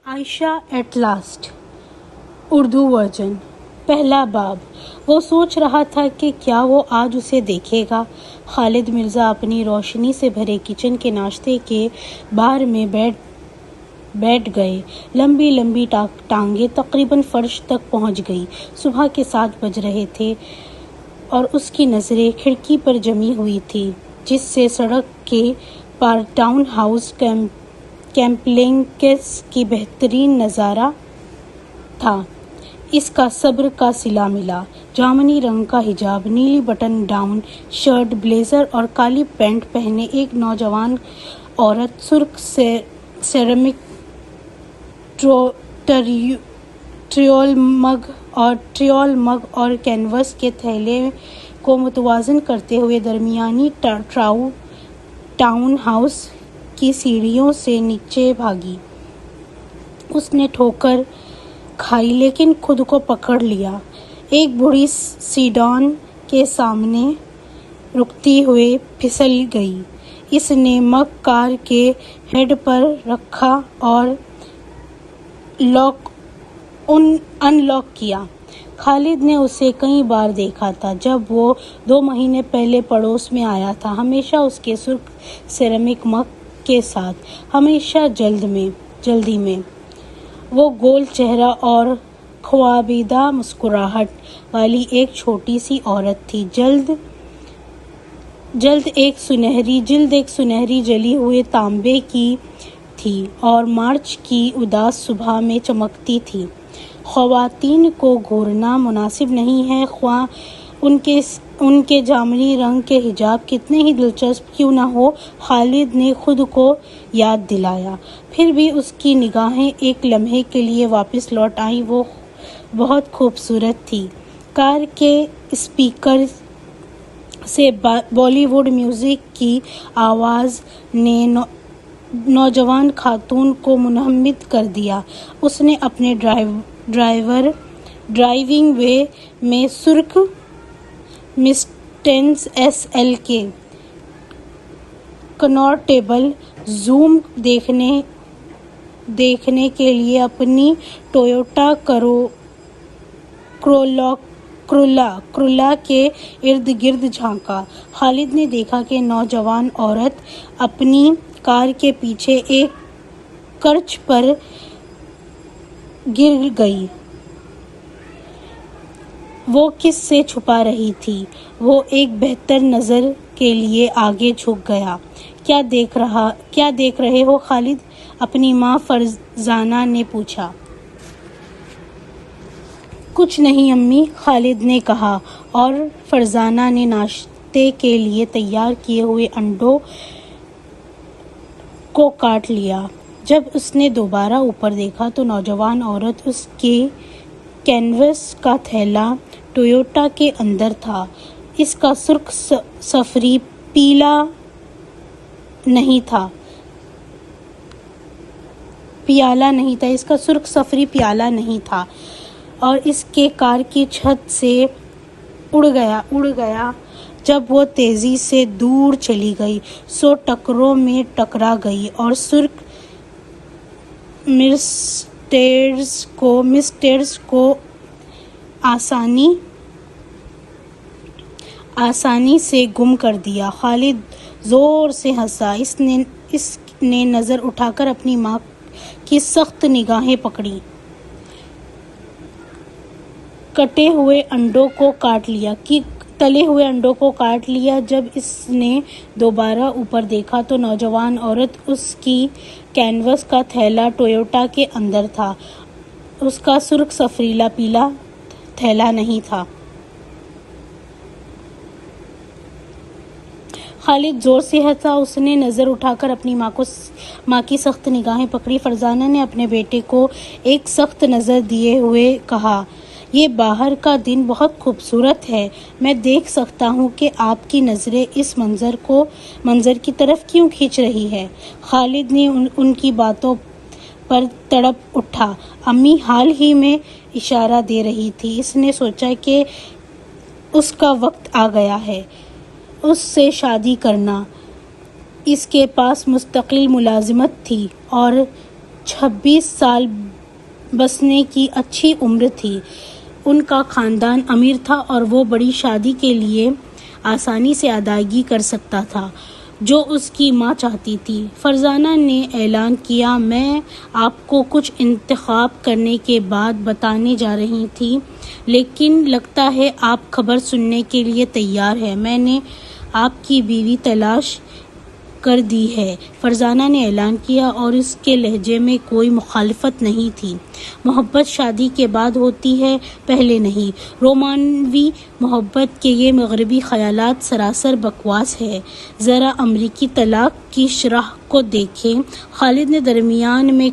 Aisha at last Urdu version پہلا باب۔ وہ سوچ رہا تھا کہ کیا وہ آج اسے دیکھے گا۔ خالد مرزا اپنی روشنی سے بھرے کچن کے ناشتے کے بار میں بیٹھ گئے۔ لمبی لمبی ٹانگیں تقریباً فرش تک پہنچ گئی۔ صبح کے 7 بج رہے تھے اور اس کی نظریں کھڑکی پر جمی ہوئی تھی جس سے سڑک کے پار ٹاؤن ہاؤس کمپلیکس کی بہترین نظارہ تھا۔ اس کا صبر کا صلہ ملا۔ جامنی رنگ کا حجاب، نیلی بٹن ڈاؤن شرٹ، بلیزر اور کالی پینٹ پہنے ایک نوجوان عورت سرخ سیرامک ٹریول مگ اور کینوس کے تھیلے کو متوازن کرتے ہوئے درمیانی ٹاؤن ہاؤس کی سیڑھیوں سے نیچے بھاگی۔ اس نے ٹھوکر کھائی لیکن خود کو پکڑ لیا۔ ایک بڑی سیڈان کے سامنے رکتے ہوئے پھسل گئی۔ اس نے مگ کار کے ہیڈ پر رکھا اور ان لاک کیا۔ خالد نے اسے کئی بار دیکھا تھا جب وہ 2 مہینے پہلے پڑوس میں آیا تھا، ہمیشہ اس کے سرخ سیرامک مگ کے ساتھ، ہمیشہ جلدی میں۔ وہ گول چہرہ اور خوابیدہ مسکراہٹ والی ایک چھوٹی سی عورت تھی۔ جلد ایک سنہری جلی ہوئے تانبے کی تھی اور مارچ کی اداس صبح میں چمکتی تھی۔ خواتین کو گھورنا مناسب نہیں ہے، خواہ ان کے جامنی رنگ کے حجاب کتنے ہی دلچسپ کیوں نہ ہو، خالد نے خود کو یاد دلایا۔ پھر بھی اس کی نگاہیں ایک لمحے کے لیے واپس لوٹ آئیں۔ وہ بہت خوبصورت تھی۔ کار کے اسپیکر سے بالی ووڈ میوزک کی آواز نے نوجوان خاتون کو منہمک کر دیا۔ اس نے اپنے ڈرائیونگ وے میں سرخ مسٹینگ SL کے کنورٹیبل زوم دیکھنے کے لیے اپنی ٹویوٹا کرولا کے ارد گرد جھانکا۔ خالد نے دیکھا کہ نوجوان عورت اپنی کار کے پیچھے ایک کرچ پر گر گئی۔ وہ کس سے چھپا رہی تھی؟ وہ ایک بہتر نظر کے لیے آگے جھک گیا۔ کیا دیکھ رہے ہو خالد؟ اپنی ماں فرزانہ نے پوچھا۔ کچھ نہیں امی، خالد نے کہا اور فرزانہ نے ناشتے کے لیے تیار کیے ہوئے انڈوں کو کاٹ لیا۔ جب اس نے دوبارہ اوپر دیکھا تو نوجوان عورت اس کے کینوس کا تھیلا ٹویوٹا کے اندر تھا۔ اس کا سرخ سفری پیالہ نہیں تھا۔ اس کا سرخ سفری پیالہ نہیں تھا اور اس کے کار کی چھت سے اڑ گیا جب وہ تیزی سے دور چلی گئی۔ 100 ٹکروں میں ٹکرا گئی اور سرخ مسٹینگ کو آسانی سے گم کر دیا۔ خالد زور سے ہنسا۔ اس نے نظر اٹھا کر اپنی ماں کی سخت نگاہیں پکڑیں۔ تلے ہوئے انڈوں کو کاٹ لیا۔ جب اس نے دوبارہ اوپر دیکھا تو نوجوان عورت اس کی کینوس کا تھیلا ٹویوٹا کے اندر تھا۔ اس کا سرخ سفری پیالہ تھیلا نہیں تھا۔ خالد زور سے ہنسا۔ اس نے نظر اٹھا کر اپنی ماں کی سخت نگاہیں پکڑیں۔ فرزانہ نے اپنے بیٹے کو ایک سخت نظر دیے ہوئے کہا، یہ باہر کا دن بہت خوبصورت ہے۔ میں دیکھ سکتا ہوں کہ آپ کی نظریں اس منظر کی طرف کیوں کھنچ رہی ہیں۔ خالد نے ان کی باتوں پر تڑپ اٹھا۔ امی حال ہی میں اشارہ دے رہی تھی۔ اس نے سوچا کہ اس کا وقت آ گیا ہے اس سے شادی کرنا۔ اس کے پاس مستقل ملازمت تھی اور 26 سال بسنے کی اچھی عمر تھی۔ ان کا خاندان امیر تھا اور وہ بڑی شادی کے لیے آسانی سے ادائیگی کر سکتا تھا جو اس کی ماں چاہتی تھی۔ فرزانہ نے اعلان کیا، میں آپ کو کچھ انتخاب کرنے کے بعد بتانے جا رہی تھی، لیکن لگتا ہے آپ خبر سننے کے لیے تیار ہیں۔ میں نے آپ کی بیوی تلاش کر دی ہے، فرزانہ نے اعلان کیا، اور اس کے لہجے میں کوئی مخالفت نہیں تھی۔ محبت شادی کے بعد ہوتی ہے، پہلے نہیں۔ رومانوی محبت کے یہ مغربی خیالات سراسر بکواس ہے۔ ذرا امریکی طلاق کی شرح کو دیکھیں۔ خالد نے درمیان میں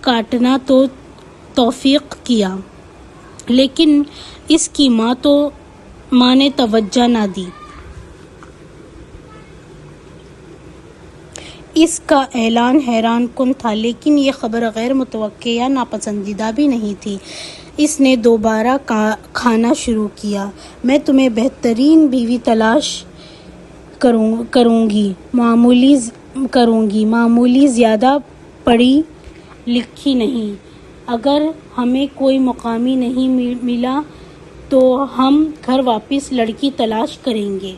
کاٹنا تو توفیق کیا، لیکن اس کی ماں نے توجہ نہ دی۔ اس کا اعلان حیران کن تھا، لیکن یہ خبر غیر متوقع یا ناپسندیدہ بھی نہیں تھی۔ اس نے دوبارہ کھانا شروع کیا۔ میں تمہیں بہترین بیوی تلاش کروں گی، معمولی، زیادہ پڑھی لکھی نہیں۔ اگر ہمیں کوئی مقامی نہیں ملا تو ہم گھر واپس لڑکی تلاش کریں گے۔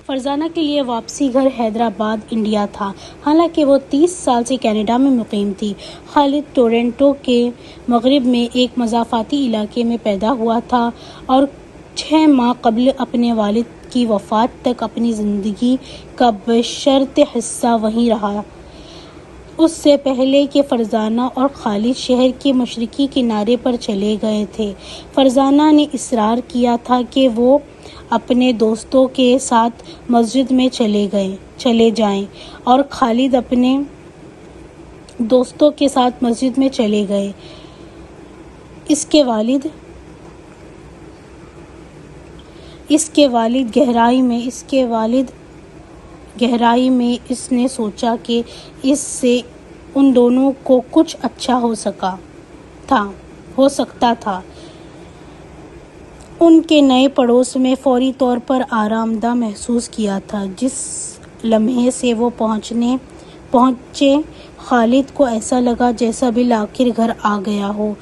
فرزانہ کے لیے واپسی گھر حیدرآباد، انڈیا تھا، حالانکہ وہ 30 سال سے کینیڈا میں مقیم تھی۔ خالد ٹورنٹو کے مغرب میں ایک مضافاتی علاقے میں پیدا ہوا تھا اور 6 ماہ قبل اپنے والد کی وفات تک اپنی زندگی کا بشرط حصہ وہیں رہا۔ اس سے پہلے کہ فرزانہ اور خالد شہر کے مشرقی کنارے پر چلے گئے تھے، فرزانہ نے اصرار کیا تھا کہ وہ اپنے دوستوں کے ساتھ مسجد میں چلے جائیں، اور خالد اپنے دوستوں کے ساتھ مسجد میں چلے گئے۔ اس کے والد گہرائی میں اس نے سوچا کہ اس سے ان دونوں کو کچھ اچھا ہو سکتا تھا۔ ان کے نئے پڑوس میں فوری طور پر آرام دہ محسوس کیا تھا۔ جس لمحے سے وہ پہنچے، خالد کو ایسا لگا جیسا بالآخر گھر آ گیا ہو۔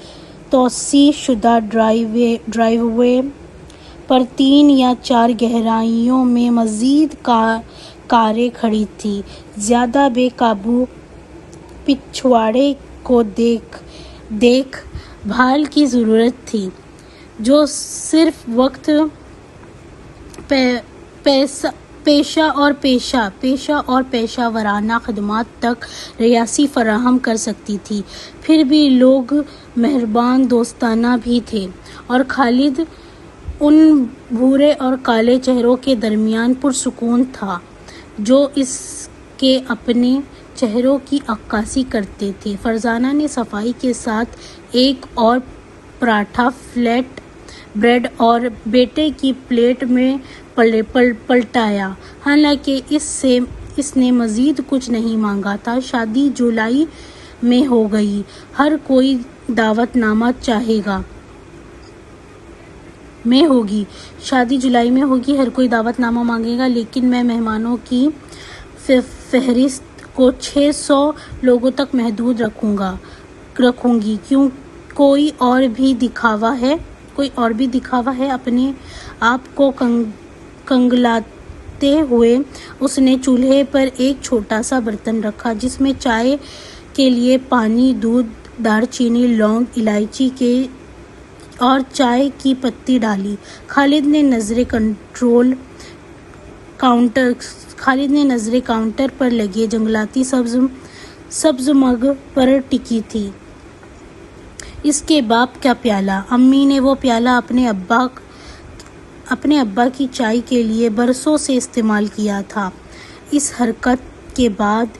توسیع شدہ ڈرائیو وے پر 3 یا 4 گہرائیوں میں مزید کاریں کھڑی تھیں۔ زیادہ بے قابو پچھواڑے کو دیکھ بھال کی ضرورت تھی، جو صرف وقت پیشہ اور پیشہ ورانہ خدمات تک رسائی فراہم کر سکتی تھی۔ پھر بھی لوگ مہربان، دوستانہ بھی تھے، اور خالد ان بھورے اور کالے چہروں کے درمیان پرسکون تھا جو اس کے اپنے چہروں کی عکاسی کرتے تھے۔ فرزانہ نے صفائی کے ساتھ ایک اور پراٹھا فلیٹ بریڈ اور بیٹے کی پلیٹ میں پلٹایا، حالانکہ اس نے مزید کچھ نہیں مانگا تھا۔ شادی جولائی میں ہوگی، ہر کوئی دعوت نامہ مانگے گا، لیکن میں مہمانوں کی فہرست کو 600 لوگوں تک محدود رکھوں گی۔ کیوں؟ کوئی اور بھی دکھاوا ہے؟ اپنے آپ کو کنگلاتے ہوئے اس نے چولہے پر ایک چھوٹا سا برتن رکھا، جس میں چائے کے لیے پانی، دودھ، دار چینی، لونگ، الائچی اور چائے کی پتی ڈالی۔ خالد نے نظریں کاؤنٹر پر لگے جنگلاتی سبز مگ پر ٹکی تھی۔ اس کے باپ کا پیالہ، امی نے وہ پیالہ اپنے ابا کی چائے کے لیے برسوں سے استعمال کیا تھا۔ اس حرکت کے بعد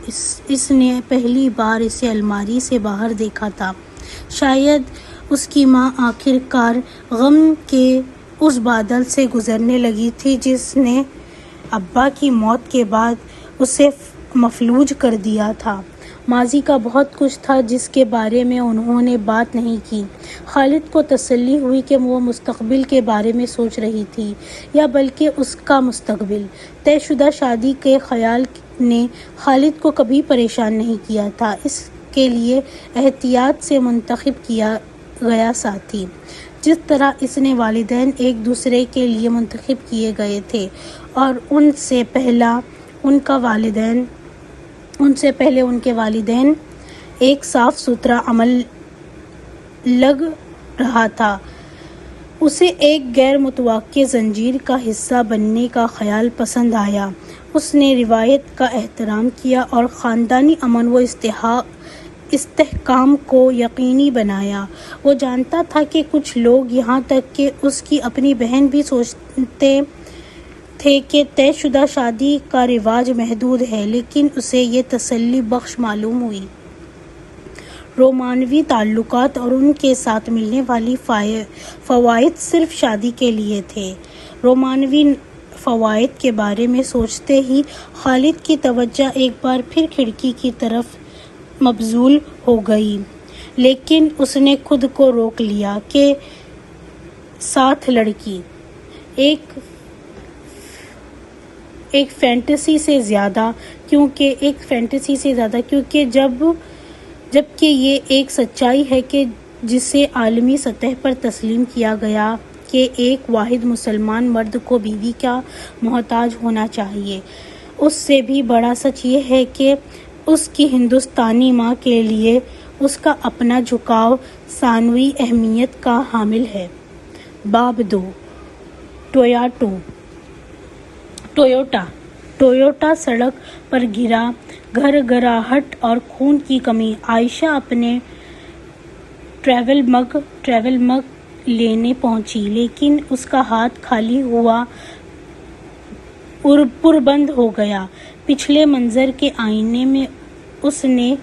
اس نے پہلی بار اسے الماری سے باہر دیکھا تھا۔ شاید اس کی ماں آخر کار غم کے اس بادل سے گزرنے لگی تھی جس نے ابا کی موت کے بعد اسے مفلوج کر دیا تھا۔ ماضی کا بہت کچھ تھا جس کے بارے میں انہوں نے بات نہیں کی۔ خالد کو تسلی ہوئی کہ وہ مستقبل کے بارے میں سوچ رہی تھی، یا بلکہ اس کا مستقبل۔ طے شدہ شادی کے خیال نے خالد کو کبھی پریشان نہیں کیا تھا، اس کے لیے احتیاط سے منتخب کیا گیا ساتھی، جس طرح اس نے والدین ایک دوسرے کے لیے منتخب کیے گئے تھے اور ان سے پہلے ان کے والدین ایک صاف ستھرا عمل لگ رہا تھا۔ اسے ایک غیر متوقع زنجیر کا حصہ بننے کا خیال پسند آیا۔ اس نے روایت کا احترام کیا اور خاندانی امن و استحکام کو یقینی بنایا۔ وہ جانتا تھا کہ کچھ لوگ، یہاں تک کہ اس کی اپنی بہن بھی، سوچتے تھے کہ طے شدہ شادی کا رواج محدود ہے، لیکن اسے یہ تسلی بخش معلوم ہوئی۔ رومانوی تعلقات اور ان کے ساتھ ملنے والی فوائد صرف شادی کے لیے تھے۔ رومانوی فوائد کے بارے میں سوچتے ہی خالد کی توجہ ایک بار پھر کھڑکی کی طرف مبذول ہو گئی، لیکن اس نے خود کو روک لیا کہ ساتھ لڑکی ایک فینٹیسی سے زیادہ، کیونکہ جبکہ یہ ایک سچائی ہے کہ جسے عالمی سطح پر تسلیم کیا گیا کہ ایک واحد مسلمان مرد کو بیوی کا محتاج ہونا چاہیے، اس سے بھی بڑا سچ یہ ہے کہ اس کی ہندوستانی ماں کے لیے اس کا اپنا جھکاؤ ثانوی اہمیت کا حامل ہے۔ باب 2 ٹویوٹا سڑک پر گرا، گھرگھراہٹ اور خون کی کمی۔ عائشہ اپنے ٹریول مگ لینے پہنچی، لیکن اس کا ہاتھ خالی ہوا پربند ہو گیا۔ پچھلے منظر کے آئینے میں اس نے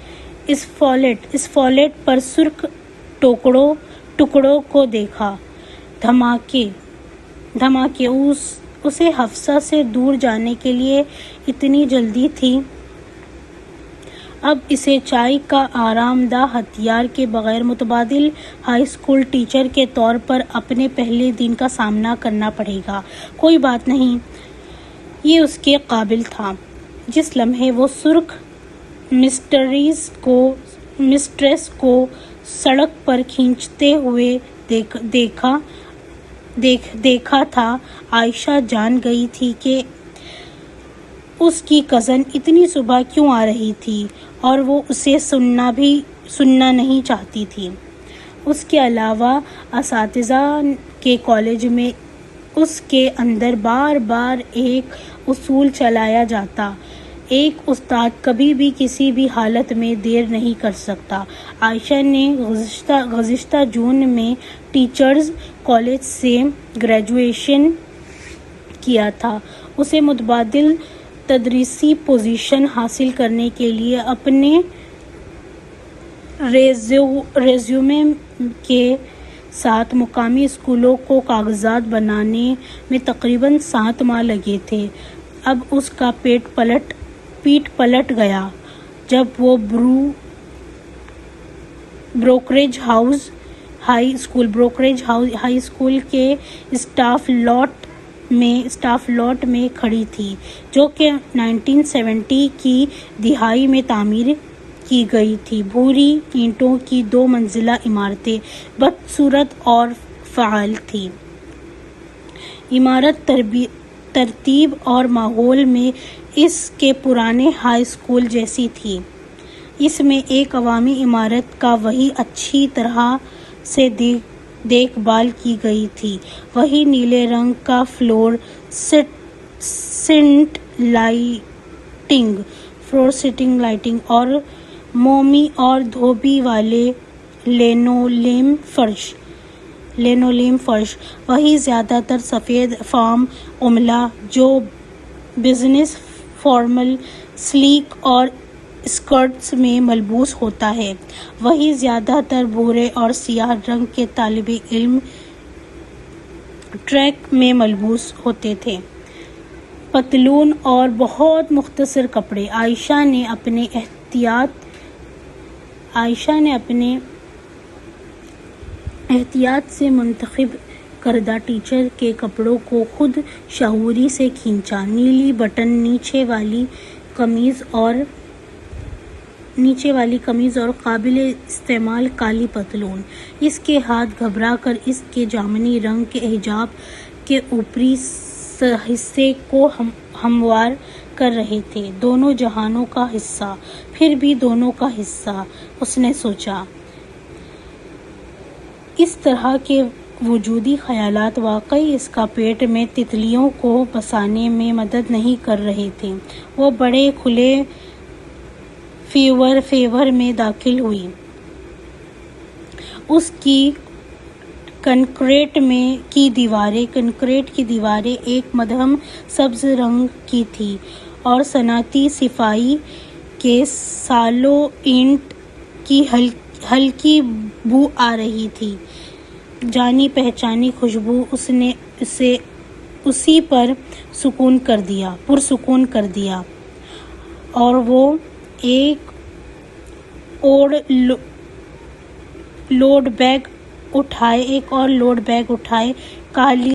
اسفالٹ پر سرخ ٹکڑوں کو دیکھا۔ دھماکے اسے حفصہ سے دور جانے کے لیے اتنی جلدی تھی۔ اب اسے چائے کا آرام دہ ہتھیار کے بغیر متبادل ہائی اسکول ٹیچر کے طور پر اپنے پہلے دن کا سامنا کرنا پڑے گا۔ کوئی بات نہیں، یہ اس کے قابل تھا۔ جس لمحے وہ سرخ مسٹریس کو سڑک پر کھینچتے ہوئے دیکھا تھا، عائشہ جان گئی تھی کہ اس کی کزن اتنی صبح کیوں آ رہی تھی، اور وہ اسے سننا نہیں چاہتی تھی۔ اس کے علاوہ اساتذہ کے کالج میں اس کے اندر بار بار ایک اصول چلایا جاتا: ایک استاد کبھی بھی کسی بھی حالت میں دیر نہیں کر سکتا۔ عائشہ نے گزشتہ جون میں ٹیچرز کالج سے گریجویشن کیا تھا۔ اسے متبادل تدریسی پوزیشن حاصل کرنے کے لیے اپنے ریزیومے کے ساتھ مقامی اسکولوں کو کاغذات بنانے میں تقریباً 7 ماہ لگے تھے۔ اب اس کا پیٹ پلٹ گیا جب وہ بروکریج ہاؤس ہائی اسکول کے اسٹاف لاٹ میں کھڑی تھی، جو کہ 1970 کی دہائی میں تعمیر کی گئی تھی۔ بھوری اینٹوں کی 2 منزلہ عمارتیں بدصورت اور فعال تھیں۔ عمارت ترتیب اور ماحول میں اس کے پرانے ہائی اسکول جیسی تھی۔ اس میں ایک عوامی عمارت کا وہی اچھی طرح سے دیکھ بھال کی گئی تھی، وہی نیلے رنگ کا فلور سیٹنگ لائٹنگ اور مومی اور دھوبی والے لینولیم فرش، وہی زیادہ تر سفید فارم عملہ جو بزنس فارمل سلیک اور اسکرٹس میں ملبوس ہوتا ہے، وہی زیادہ تر بھورے اور سیاہ رنگ کے طالب علم ٹریک میں ملبوس ہوتے تھے، پتلون اور بہت مختصر کپڑے۔ عائشہ نے اپنے احتیاط سے منتخب کردہ ٹیچر کے کپڑوں کو خود شعوری سے کھینچا۔ نیلی بٹن نیچے والی قمیض اور قابل استعمال کالی پتلون۔ اس کے ہاتھ گھبرا کر اس کے جامنی رنگ کے حجاب کے اوپری حصے کو ہموار کر رہے تھے۔ دونوں جہانوں کا حصہ، پھر بھی دونوں کا حصہ، اس نے سوچا۔ اس طرح کے وجودی خیالات واقعی اس کا پیٹ میں تتلیوں کو بسانے میں مدد نہیں کر رہے تھے۔ وہ بڑے کھلے فیور میں داخل ہوئی۔ اس کی کنکریٹ کی دیواریں ایک مدھم سبز رنگ کی تھیں اور صنعتی صفائی کے سالوں اینٹ کی ہلکی بو آ رہی تھی۔ جانی پہچانی خوشبو نے اسے اسی پر پرسکون کر دیا، اور وہ ایک اور لوڈ بیگ اٹھائے کالی